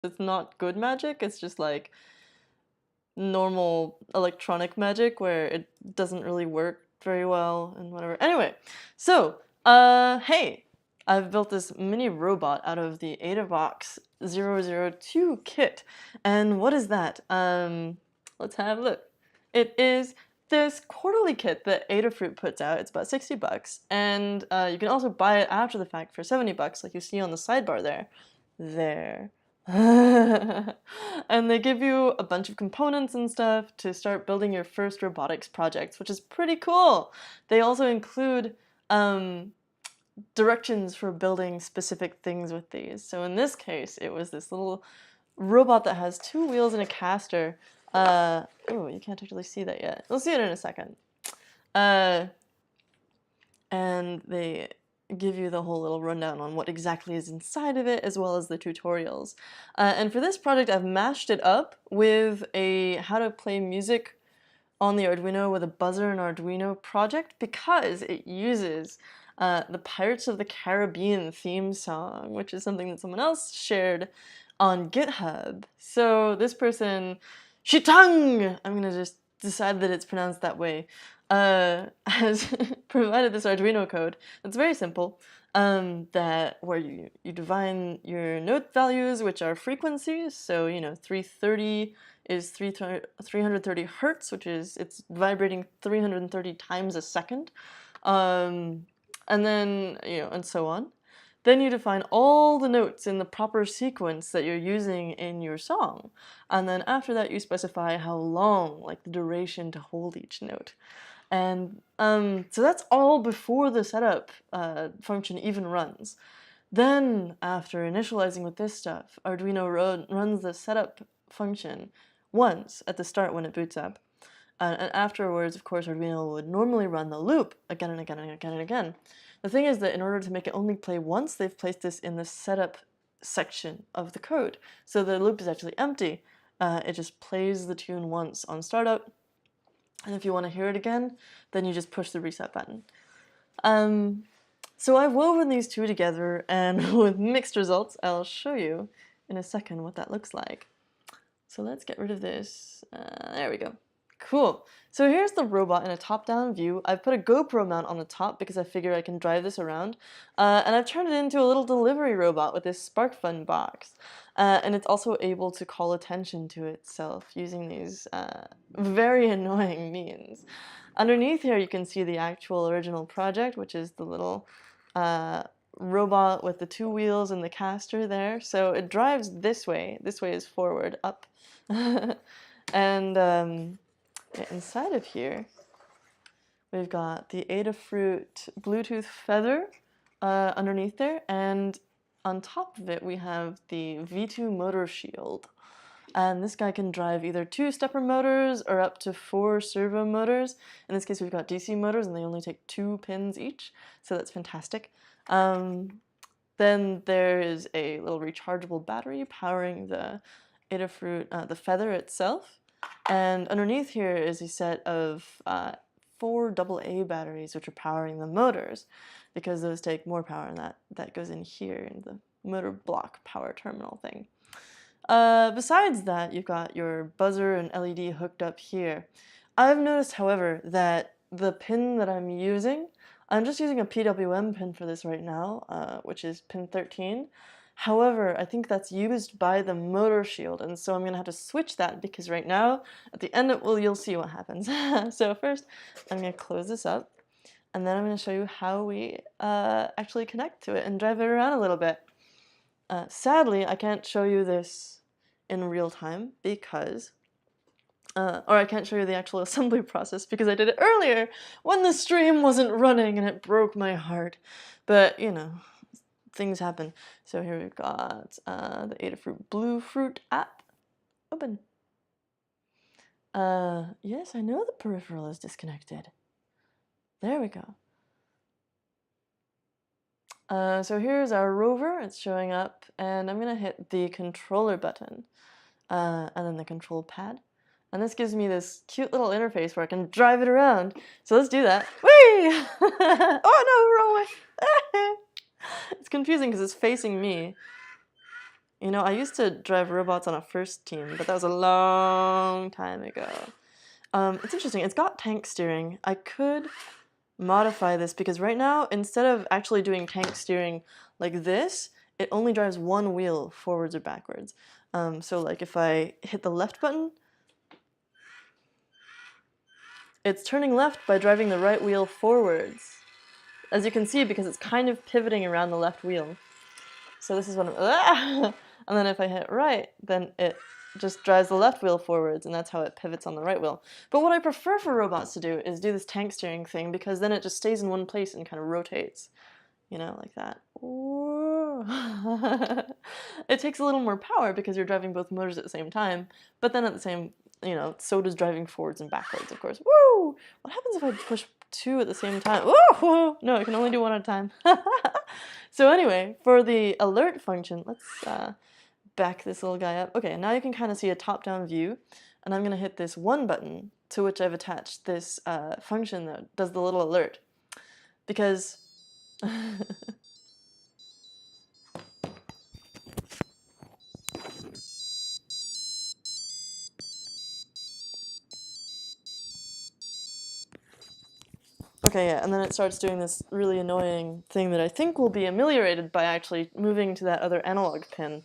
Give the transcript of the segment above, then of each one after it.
it's not good magic, it's just like normal electronic magic where it doesn't really work very well and whatever. Anyway, so, hey, I've built this mini robot out of the AdaBox 002 kit. And what is that? Let's have a look. It is this quarterly kit that Adafruit puts out. It's about 60 bucks. And you can also buy it after the fact for 70 bucks, like you see on the sidebar there. There. And they give you a bunch of components and stuff to start building your first robotics projects, which is pretty cool. They also include directions for building specific things with these. So in this case, it was this little robot that has 2 wheels and a caster. Oh, you can't actually see that yet. We'll see it in a second. And they give you the whole little rundown on what exactly is inside of it, as well as the tutorials. And for this project, I've mashed it up with a how to play music on the Arduino with a buzzer and Arduino project, because it uses the Pirates of the Caribbean theme song, which is something that someone else shared on GitHub. So this person, Shitang, I'm gonna just decide that it's pronounced that way, has provided this Arduino code that's very simple, that where you define your note values, which are frequencies. So, you know, 330 is 330 hertz, which is, it's vibrating 330 times a second. And then, you know, and so on. Then you define all the notes in the proper sequence that you're using in your song. And then after that, you specify how long, like the duration to hold each note. And so that's all before the setup function even runs. Then, after initializing with this stuff, Arduino runs the setup function once at the start when it boots up. And afterwards, of course, Arduino would normally run the loop again and again and again and again. The thing is that in order to make it only play once, they've placed this in the setup section of the code. So the loop is actually empty. It just plays the tune once on startup. And if you want to hear it again, then you just push the reset button. So I've woven these two together, and with mixed results, I'll show you in a second what that looks like. So let's get rid of this. There we go. Cool. So here's the robot in a top-down view. I've put a GoPro mount on the top because I figure I can drive this around. And I've turned it into a little delivery robot with this SparkFun box. And it's also able to call attention to itself using these very annoying means. Underneath here you can see the actual original project, which is the little robot with the 2 wheels and the caster there. So it drives this way. This way is forward, up. And inside of here, we've got the Adafruit Bluetooth feather underneath there, and on top of it we have the V2 motor shield. And this guy can drive either 2 stepper motors or up to 4 servo motors. In this case we've got DC motors and they only take 2 pins each, so that's fantastic. Then there is a little rechargeable battery powering the Adafruit, the feather itself. And underneath here is a set of 4 AA batteries, which are powering the motors, because those take more power, and that goes in here in the motor block power terminal thing. Besides that, you've got your buzzer and LED hooked up here. I've noticed, however, that the pin that I'm just using a PWM pin for this right now, which is pin 13. However, I think that's used by the motor shield, and so I'm going to have to switch that, because right now, at the end, you'll see what happens. So first, I'm going to close this up, and then I'm going to show you how we actually connect to it and drive it around a little bit. Sadly, I can't show you this in real time because, or I can't show you the actual assembly process because I did it earlier when the stream wasn't running and it broke my heart. But, you know, things happen. So here we've got the Adafruit Blue Fruit app. Open. Yes, I know the peripheral is disconnected. There we go. So here's our rover. It's showing up, and I'm gonna hit the controller button, and then the control pad. And this gives me this cute little interface where I can drive it around. So let's do that. Whee! Oh no, wrong way. It's confusing because it's facing me. You know, I used to drive robots on a first team, but that was a long time ago. It's interesting. It's got tank steering. I could modify this because right now, instead of actually doing tank steering like this, it only drives one wheel forwards or backwards. So like if I hit the left button, it's turning left by driving the right wheel forwards. As you can see, because it's kind of pivoting around the left wheel. So this is what I'm, and then if I hit right, then it just drives the left wheel forwards, and that's how it pivots on the right wheel. But what I prefer for robots to do is do this tank steering thing, because then it just stays in one place and kind of rotates, you know, like that. It takes a little more power because you're driving both motors at the same time, but then at the same, you know, so does driving forwards and backwards, of course. Woo! What happens if I push two at the same time? Woo! No, I can only do one at a time. So anyway, for the alert function, let's back this little guy up. Okay, now you can kind of see a top-down view, and I'm going to hit this one button to which I've attached this function that does the little alert. Because okay, yeah, and then it starts doing this really annoying thing that I think will be ameliorated by actually moving to that other analog pin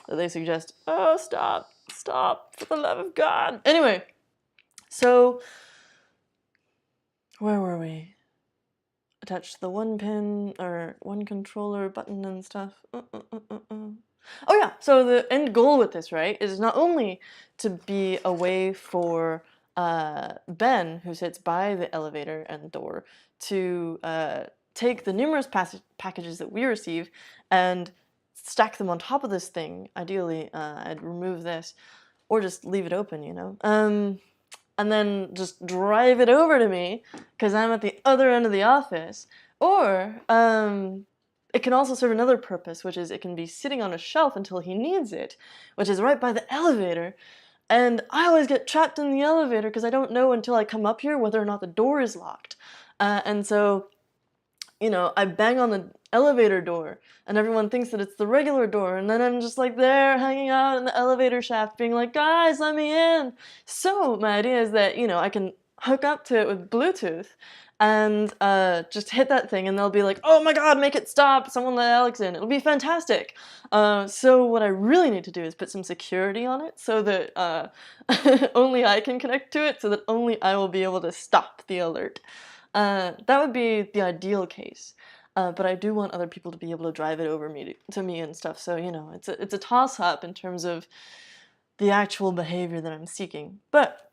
that they suggest. Oh, stop, stop, for the love of God. Anyway, so where were we? Attach the one pin or one controller button and stuff. Oh yeah, so the end goal with this, right, is not only to be a way for Ben, who sits by the elevator and door, to take the numerous packages that we receive and stack them on top of this thing. Ideally, I'd remove this or just leave it open, you know. And then just drive it over to me because I'm at the other end of the office. Or it can also serve another purpose, which is it can be sitting on a shelf until he needs it, which is right by the elevator. And I always get trapped in the elevator because I don't know until I come up here whether or not the door is locked. And so, you know, I bang on the elevator door and everyone thinks that it's the regular door, and then I'm just like there hanging out in the elevator shaft being like, guys, let me in. So my idea is that, you know, I can hook up to it with Bluetooth and just hit that thing and they'll be like, oh my god, make it stop, someone let Alex in, it'll be fantastic. So what I really need to do is put some security on it so that only I can connect to it, so that only I will be able to stop the alert. That would be the ideal case. But I do want other people to be able to drive it over to me and stuff. So, you know, it's a toss-up in terms of the actual behavior that I'm seeking. But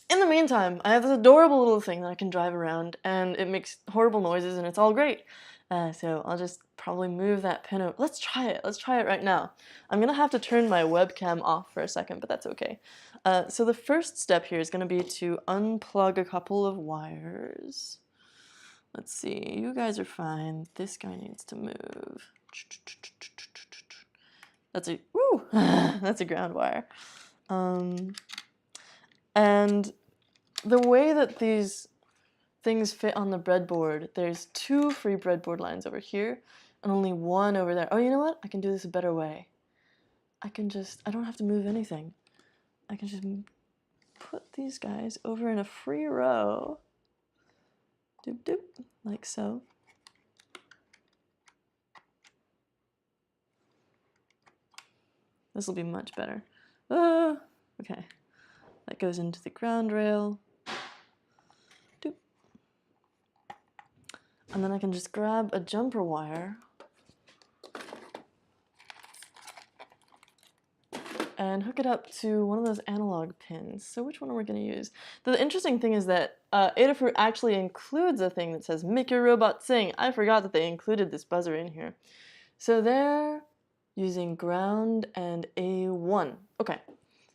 in the meantime, I have this adorable little thing that I can drive around, and it makes horrible noises, and it's all great. So I'll just probably move that pin over. Let's try it. Let's try it right now. I'm going to have to turn my webcam off for a second, but that's okay. So the first step here is going to be to unplug a couple of wires. Let's see, you guys are fine. This guy needs to move. That's a, woo! That's a ground wire. And the way that these things fit on the breadboard, there's 2 free breadboard lines over here and only 1 over there. Oh, you know what? I can do this a better way. I don't have to move anything. I can just put these guys over in a free row. Doop doop, like so. This will be much better. Okay. That goes into the ground rail. Doop. And then I can just grab a jumper wire and hook it up to one of those analog pins. So which one are we going to use? The interesting thing is that Adafruit actually includes a thing that says, make your robot sing. I forgot that they included this buzzer in here. So they're using ground and A1. Okay,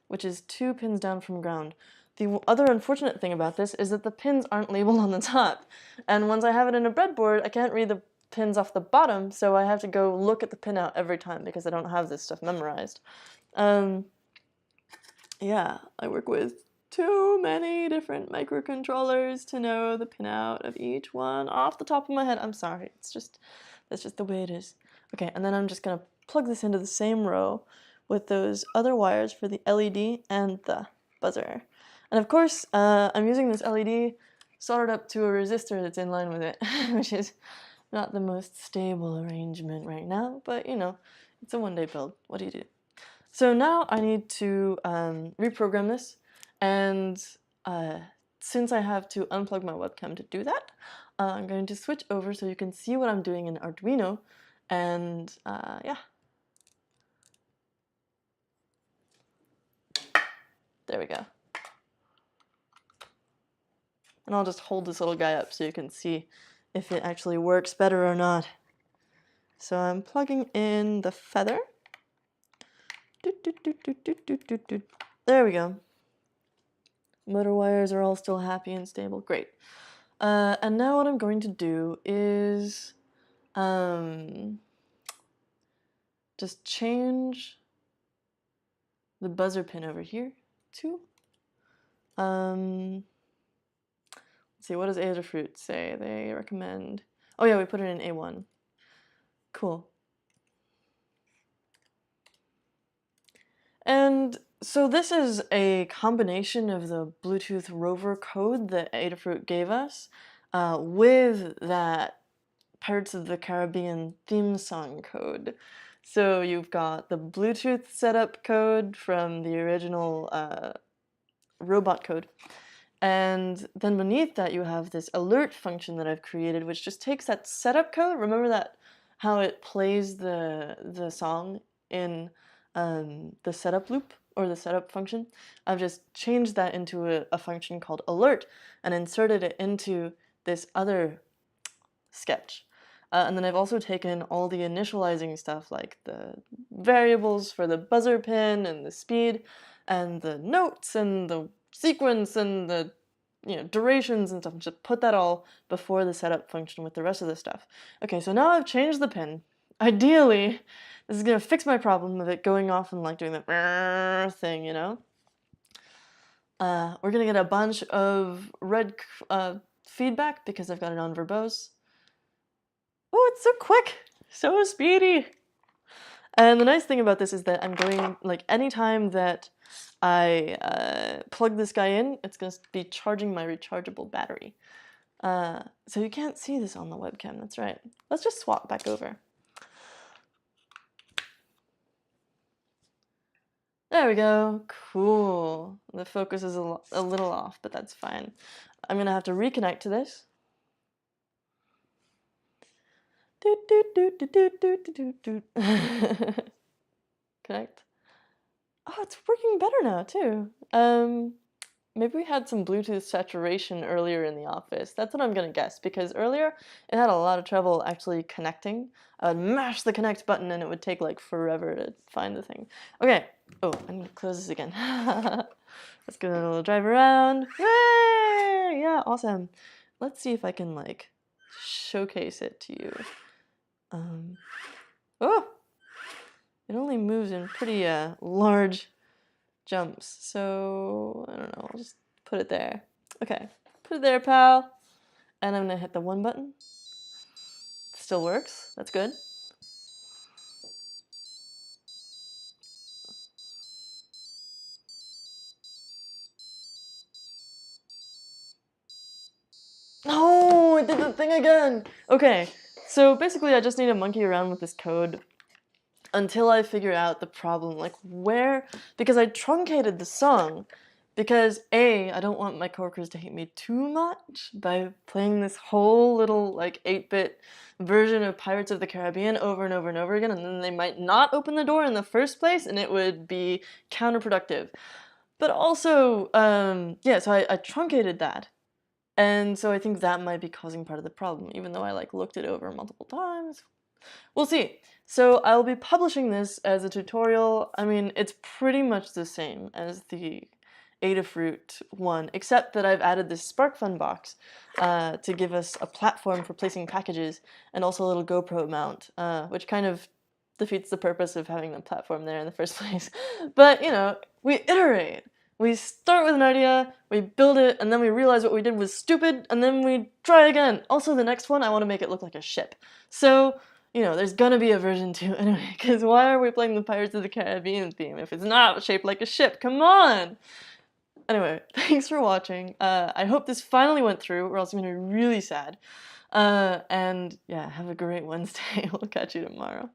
which is 2 pins down from ground. The other unfortunate thing about this is that the pins aren't labeled on the top. And once I have it in a breadboard, I can't read the pins off the bottom, so I have to go look at the pinout every time because I don't have this stuff memorized. Yeah, I work with too many different microcontrollers to know the pinout of each one off the top of my head. I'm sorry, that's just the way it is. Okay, and then I'm just gonna plug this into the same row with those other wires for the LED and the buzzer. And of course, I'm using this LED soldered up to a resistor that's in line with it, which is not the most stable arrangement right now, but you know, it's a one-day build. What do you do? So now I need to reprogram this, and since I have to unplug my webcam to do that, I'm going to switch over so you can see what I'm doing in Arduino, and yeah. There we go. And I'll just hold this little guy up so you can see if it actually works better or not. So I'm plugging in the feather. There we go. Motor wires are all still happy and stable. Great. And now what I'm going to do is just change the buzzer pin over here to let's see, what does Adafruit say? They recommend, oh yeah, we put it in A1. Cool. And so this is a combination of the Bluetooth Rover code that Adafruit gave us with that Pirates of the Caribbean theme song code. So you've got the Bluetooth setup code from the original robot code. And then beneath that you have this alert function that I've created, which just takes that setup code. Remember that how it plays the song in the setup loop or the setup function? I've just changed that into a function called alert and inserted it into this other sketch. And then I've also taken all the initializing stuff like the variables for the buzzer pin and the speed and the notes and the sequence and the durations and stuff, and just put that all before the setup function with the rest of the stuff. Okay, so now I've changed the pin. Ideally, this is gonna fix my problem of it going off and like doing the thing, you know? We're gonna get a bunch of red feedback because I've got it on verbose. Oh, it's so quick, so speedy. And the nice thing about this is that I'm going, like, anytime that I plug this guy in, it's going to be charging my rechargeable battery. So you can't see this on the webcam, that's right. Let's just swap back over. There we go, cool. The focus is a little off, but that's fine. I'm going to have to reconnect to this. Connect. Oh, it's working better now too. Maybe we had some Bluetooth saturation earlier in the office. That's what I'm gonna guess, because earlier it had a lot of trouble actually connecting. I would mash the connect button and it would take like forever to find the thing. Okay. Oh, I'm gonna close this again. Let's give it a little drive around. Yay! Yeah, awesome. Let's see if I can like showcase it to you. Oh! It only moves in pretty large jumps, so I don't know, I'll just put it there. Okay, put it there, pal. And I'm gonna hit the 1 button. Still works, that's good. Oh, it did the thing again! Okay, so basically I just need to monkey around with this code until I figure out the problem, like where, because I truncated the song, because A, I don't want my coworkers to hate me too much by playing this whole little like 8-bit version of Pirates of the Caribbean over and over and over again, and then they might not open the door in the first place and it would be counterproductive. But also, yeah, so I truncated that. And so I think that might be causing part of the problem, even though I like looked it over multiple times. We'll see. So I'll be publishing this as a tutorial. I mean, it's pretty much the same as the Adafruit one, except that I've added this SparkFun box to give us a platform for placing packages and also a little GoPro mount, which kind of defeats the purpose of having the platform there in the first place. But, you know, we iterate. We start with an idea, we build it, and then we realize what we did was stupid, and then we try again. Also, the next one, I want to make it look like a ship. So, you know, there's gonna be a version 2 anyway, because why are we playing the Pirates of the Caribbean theme if it's not shaped like a ship? Come on! Anyway, thanks for watching. I hope this finally went through, or else I'm gonna be really sad. And yeah, have a great Wednesday. We'll catch you tomorrow.